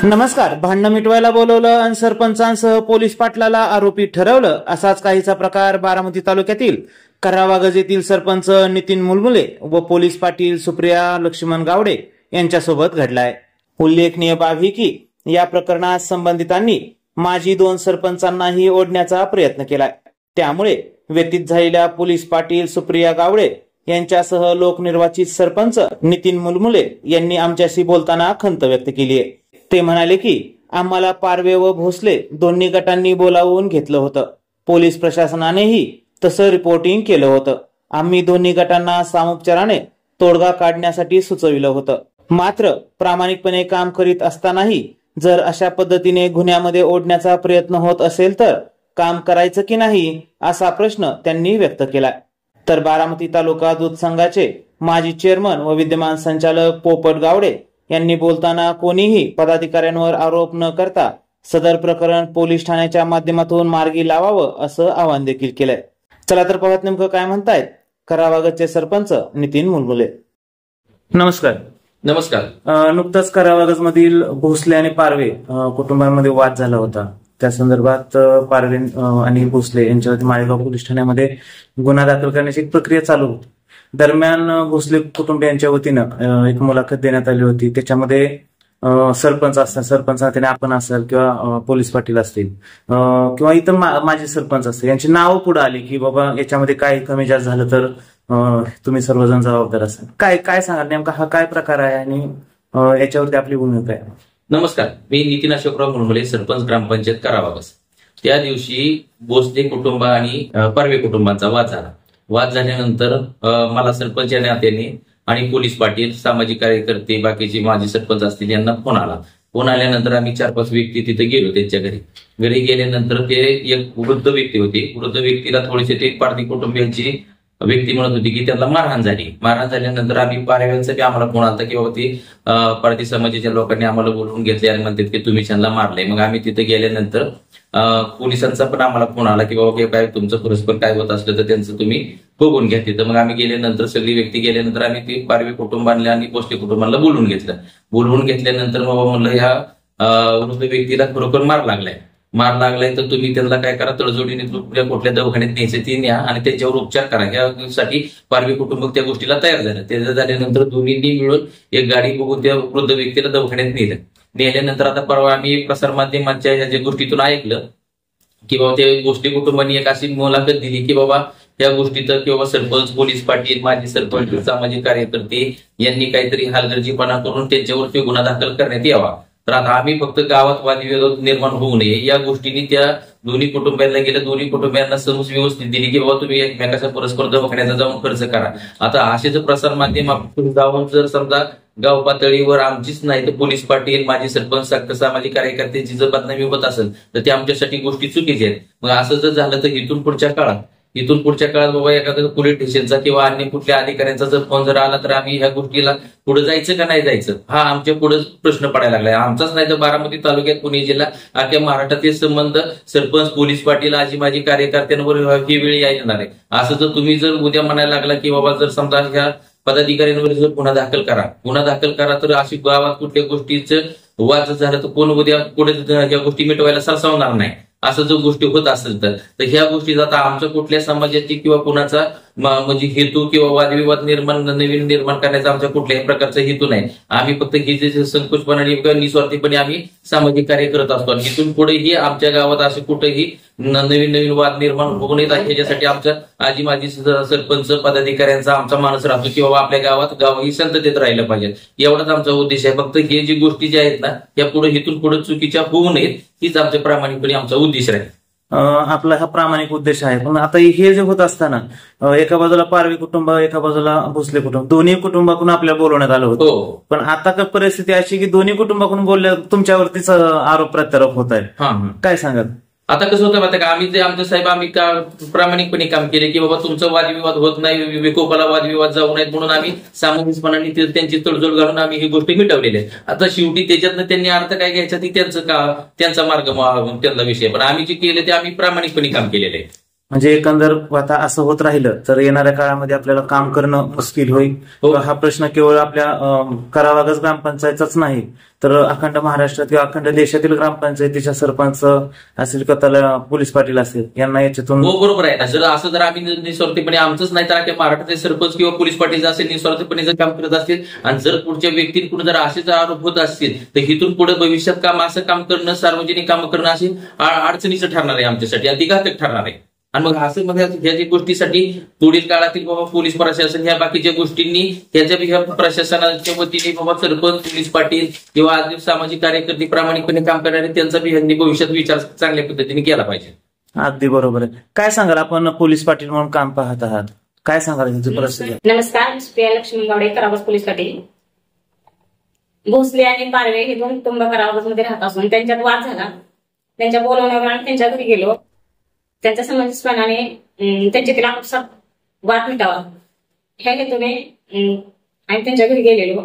नमस्कार. भांडण मिटवायला बोलवलं आणि सरपंचांसह पोलीस पाटलाला आरोपी ठरवलं असाच काहीचा प्रकार बारामती तालुक्यातील करावागज येथील सरपंच नितीन मुलमुले व पोलीस पाटील सुप्रिया लक्ष्मण गावडे यांच्यासोबत घडलाय. उल्लेखनीय बाब ही की या प्रकरणात संबंधितांनी माजी 2 सरपंचांनाही ओढण्याचा प्रयत्न केलाय. त्यामुळे व्यतीत झालेल्या पोलीस पाटील सुप्रिया गावडे यांच्यासह लोकनिर्वाचित सरपंच नितीन मुलमुले यांनी आमच्याशी बोलताना खंत व्यक्त केली आहे. ते म्हणाले की आम्हाला पारवे व भोसले दोन्ही गटांनी बोलावून घेतलं होतं. पोलीस प्रशासनानेही तसं रिपोर्टिंग केलं होतं. आम्ही दोन्ही गटांना सामोपचाराने तोडगा काढण्यासाठी सुचविलं होतं. मात्र प्रामाणिकपणे काम करीत असतानाही जर अशा पद्धतीने गुन्ह्यामध्ये ओढण्याचा प्रयत्न होत असेल तर काम करायचं की नाही असा प्रश्न त्यांनी व्यक्त केला. तर बारामती तालुका दूध संघाचे माजी चेअरमन व विद्यमान संचालक पोपट गावडे यांनी बोलताना कोणीही पदाधिकाऱ्यांवर आरोप न करता सदर प्रकरण पोलीस ठाण्याच्या माध्यमातून मार्गी लावावं असं आवाहन देखील केलंय. चला तर पाहत नेमकं काय म्हणतायत करावागजचे सरपंच नितीन मुलमुले. नमस्कार. नमस्कार. नुकताच करावागज मधील भोसले आणि पारवे कुटुंबांमध्ये वाद झाला होता. त्या संदर्भात पारवे आणि भोसले यांच्यावरती माळेगाव पोलीस ठाण्यामध्ये गुन्हा दाखल करण्याची एक प्रक्रिया चालू होती. दरम्यान भोसले कुटुंबियांच्या वतीनं एक मुलाखत देण्यात आली होती. त्याच्यामध्ये सरपंच असतात, सरपंचाने आपण असाल किंवा पोलीस पाटील असतील किंवा इतर माजी सरपंच असतील यांची नावं पुढे आली की बाबा याच्यामध्ये काय कमी जास्त झालं तर तुम्ही सर्वजण जबाबदार असाल. काय काय सांगाल नेमका हा काय प्रकार आहे आणि याच्यावरती आपली भूमिका आहे? नमस्कार. मी नितीन अशोकराव मुलमुले, सरपंच ग्रामपंचायत करावागज. त्या दिवशी भोसले कुटुंब आणि पारवे कुटुंबांचा वाद झाला. वाद झाल्यानंतर मला सरपंच या नात्याने आणि पोलीस पाटील, सामाजिक कार्यकर्ते, बाकीचे माजी सरपंच असतील यांना फोन आला. फोन आल्यानंतर आम्ही 4-5 व्यक्ती तिथे गेलो. त्यांच्या घरी गेल्यानंतर ते एक वृद्ध व्यक्ती होती. वृद्ध व्यक्तीला थोडेसे ते पारधी कुटुंबियांची व्यक्ती म्हणत होती की त्यांना मारहाण झाली. मारहाण झाल्यानंतर आम्ही पारव्यांसाठी आम्हाला फोन आला की बाबा ती पारधी समाजाच्या लोकांनी आम्हाला बोलवून घेतले आणि म्हणतात की तुम्ही त्यांना मारले. मग आम्ही तिथे गेल्यानंतर पोलिसांचा पण आम्हाला फोन आला की बाबा काय तुमचं परस्पर काय होत असलं तर त्यांचं तुम्ही बघून घ्या तिथं. मग आम्ही गेल्यानंतर सगळी व्यक्ती गेल्यानंतर आम्ही ती पारवी कुटुंबांना आणि भोसले कुटुंबाला बोलवून घेतलं. बोलवून घेतल्यानंतर बाबा म्हणलं ह्या वृद्ध व्यक्तीला खरोखर मार लागलाय तर तुम्ही त्यांना काय करा, तडजोडीने कुठल्या दवाखान्यात न्यायचं ती न्या आणि त्याच्यावर उपचार करा. यासाठी पारवी कुटुंब त्या गोष्टीला तयार झालं. ते झाल्यानंतर दोन्हींनी मिळून एक गाडी बघून त्या वृद्ध व्यक्तीला दवाखान्यात नेल्यानंतर आता परवा आम्ही प्रसार माध्यमांच्या या गोष्टीतून ऐकलं की बाबा त्या गोष्टी कुटुंबांनी एक अशी मुलाखत दिली की बाबा या गोष्टीत किंवा सरपंच, पोलीस पाटील, माजी सरपंच, सामाजिक कार्यकर्ते यांनी काहीतरी हलगर्जीपणा करून त्यांच्यावरती गुन्हा दाखल करण्यात यावा. तर आता आम्ही फक्त गावात वादविवाद निर्माण होऊ नये या गोष्टीने त्या दोन्ही कुटुंबियांना गेल्या. दोन्ही कुटुंबियांना समज व्यवस्थित दिली की बाबा तुम्ही एकमेकाच्या परस्पर दवाखान्याचा जाऊन खर्च करा. आता असेच प्रसार माध्यम जाऊन जर समजा गाव पातळीवर आमचीच नाही तर पोलीस पाटील, माजी सरपंच, सामाजिक कार्यकर्त्यांची जर बदनामी होत असेल तर ते आमच्यासाठी गोष्टी चुकीच्या आहेत. मग असं जर झालं तर इथून पुढच्या काळात बाबा एखाद्या पोलीस स्टेशनचा किंवा अन्य कुठल्या अधिकाऱ्यांचा जर फोन जर आला तर आम्ही ह्या गोष्टीला पुढे जायचं का नाही जायचं हा आमच्या पुढे प्रश्न पडायला लागलाय. आमचाच नाही तर बारामती तालुक्यात, पुणे जिल्हा, अख्ख्या महाराष्ट्रातील संबंध सरपंच, पोलीस पाटील, आजी माजी कार्यकर्त्यांवर ही वेळ येणार आहे. असं जर तुम्ही जर उद्या म्हणायला लागला की बाबा जर समजा ह्या पदाधिकाऱ्यांवर जर गुन्हा दाखल करा तर अशी गावात कुठल्या गोष्टीचं वाद झालं तर कोण उद्या पुढे या गोष्टी मिटवायला सरसावणार नाही. असं जर गोष्टी होत असेल तर ह्या गोष्टीचा आता आमच्या कुठल्या समाजाची किंवा कुणाचा म्हणजे हेतू किंवा वादविवाद नवीन निर्माण करण्याचा आमच्या कुठल्याही प्रकारचा हेतू नाही. आम्ही फक्त हे जे संकोचपणाने किंवा निस्वार्थीपणे आम्ही सामाजिक कार्य करत असतो आणि इथून पुढेही आमच्या गावात असे कुठेही नवीन वाद निर्माण होऊ नयेत ह्याच्यासाठी आमच्या आजी माजी सरपंच पदाधिकाऱ्यांचा आमचा मानस राहतो की बाबा आपल्या गाव ही शांततेत राहिलं पाहिजे. एवढाच आमचा उद्देश आहे. फक्त हे जी गोष्टी ज्या आहेत ना या पुढे इथून पुढे चुकीच्या होऊ नयेत हीच आमच्या प्रामाणिकपणे आमचा उद्देश आहे. आपला हा प्रामाणिक उद्देश आहे. पण आता हे जे होत असताना एका बाजूला पारवी कुटुंब, एका बाजूला भोसले कुटुंब, दोन्ही कुटुंबाकडून आपल्याला बोलवण्यात आलं होतं. पण आता परिस्थिती अशी की दोन्ही कुटुंबाकडून बोलल्या तुमच्यावरतीच आरोप प्रत्यारोप होत आहे. काय सांगाल? आता कसं होतं माहिती का, आम्ही जे आमचे साहेब आम्ही प्रामाणिकपणे काम केले की बाबा तुमचा वादविवाद होत नाही, विकोपाला वादविवाद जाऊ नयेत म्हणून आम्ही सामंजस्यपणाने त्यांची तडजोड घालून आम्ही ही गोष्टी मिटवलेली आहे. आता शेवटी त्याच्यातनं त्यांनी अर्थ काय घ्यायचा ती त्यांचा मार्ग त्यांना विषय, पण आम्ही जे केले ते आम्ही प्रामाणिकपणे काम केलेले आहे. म्हणजे एकंदर आता असं होत राहिलं तर येणाऱ्या काळामध्ये आपल्याला काम करणं मुश्किल होईल. हो. हा प्रश्न केवळ आपल्या करावागज ग्रामपंचायतचाच नाही तर अखंड महाराष्ट्रात किंवा अखंड देशातील ग्रामपंचायतीच्या सरपंच असेल किंवा पोलीस पाटील असेल यांना याच्यातून. हो बरोबर आहे. जर आम्ही निस्वार्थीपणे आमचंच नाही तर अख्ख्या महाराष्ट्राचे सरपंच किंवा पोलीस पाटील असेल निस्वार्थीपणे जर काम करत असतील आणि जर पुढच्या व्यक्तींकडून जर असेच आरोप होत असतील तर इथून पुढे भविष्यात असं काम करणं, सार्वजनिक काम करणं असे अडचणीचं ठरणार आहे, आमच्यासाठी अतिघातक ठरणार आहे. आणि मग असं ह्या गोष्टीसाठी पुढील काळातील बाबा पोलीस प्रशासन ह्या बाकीच्या गोष्टींनी ह्या प्रशासनाच्या वतीने बाबा सरपंच, पोलीस पाटील किंवा आज सामाजिक कार्यकर्ते प्रामाणिकपणे काम करणारे त्यांचा ह्यांनी भविष्यात विचार चांगल्या पद्धतीने केला पाहिजे. अगदी बरोबर आहे. काय सांगाल, आपण पोलीस पाटील म्हणून काम पाहत आहात, काय सांगाल यांची परिस्थिती? नमस्कार, सुप्रिया लक्ष्मी गावडे, करावस पोलीस पाटील. भोसले आणि पारवे हे दोन कुटुंब करावस मध्ये राहत असून त्यांच्यात वाद झाला. त्यांच्या बोलवण्यावर आम्ही त्यांच्या घरी गेलो. त्यांच्या समंजसपणाने त्यांच्यातील आपसात वाद मिटावा ह्या हेतूने आम्ही त्यांच्या घरी गेलेलो.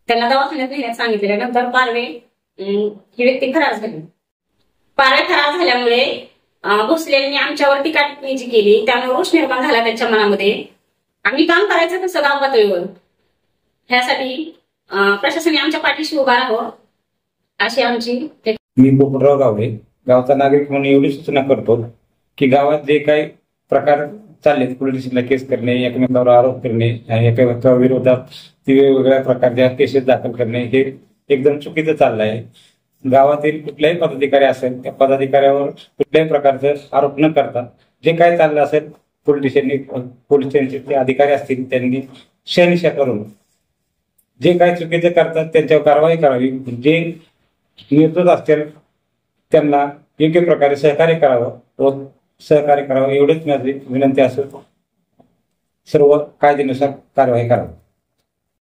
त्यांना दवाखान्यात नेण्यात सांगितलेलं. नंतर पारवे ही व्यक्ती फरार झाली. पारवे फरार झाल्यामुळे भोसलेंनी आमच्यावर टीका टिप्पणी जी केली त्यामुळे रोष निर्माण झाला त्यांच्या मनामध्ये. आम्ही काम करायचं तसं गाव पातळीवर, ह्यासाठी प्रशासनाने आमच्या पाठीशी उभा राहावं अशी आमची. मी पोपटराव गावडे, गावचा नागरिक म्हणून एवढी सूचना करतो की गावात जे काही प्रकार चालले, पोलीस स्टेशनला केस करणे, एकमेकांवर आरोप करणे, एका विरोधात वेगवेगळ्या प्रकारच्या केसेस दाखल करणे हे एकदम चुकीचं चाललं आहे. गावातील कुठल्याही पदाधिकारी असेल त्या पदाधिकाऱ्यावर कुठल्याही प्रकारचे आरोप न करता जे काही चाललं असेल पोलीस स्टेशनचे अधिकारी असतील त्यांनी शहानिशा करून जे काही चुकीचे करतात त्यांच्यावर कारवाई करावी. जे निर्दोष असतील त्यांना योग्य प्रकारे सहकार्य करावं एवढीच माझी विनंती असून सर्व कायद्यानुसार कारवाई करावी.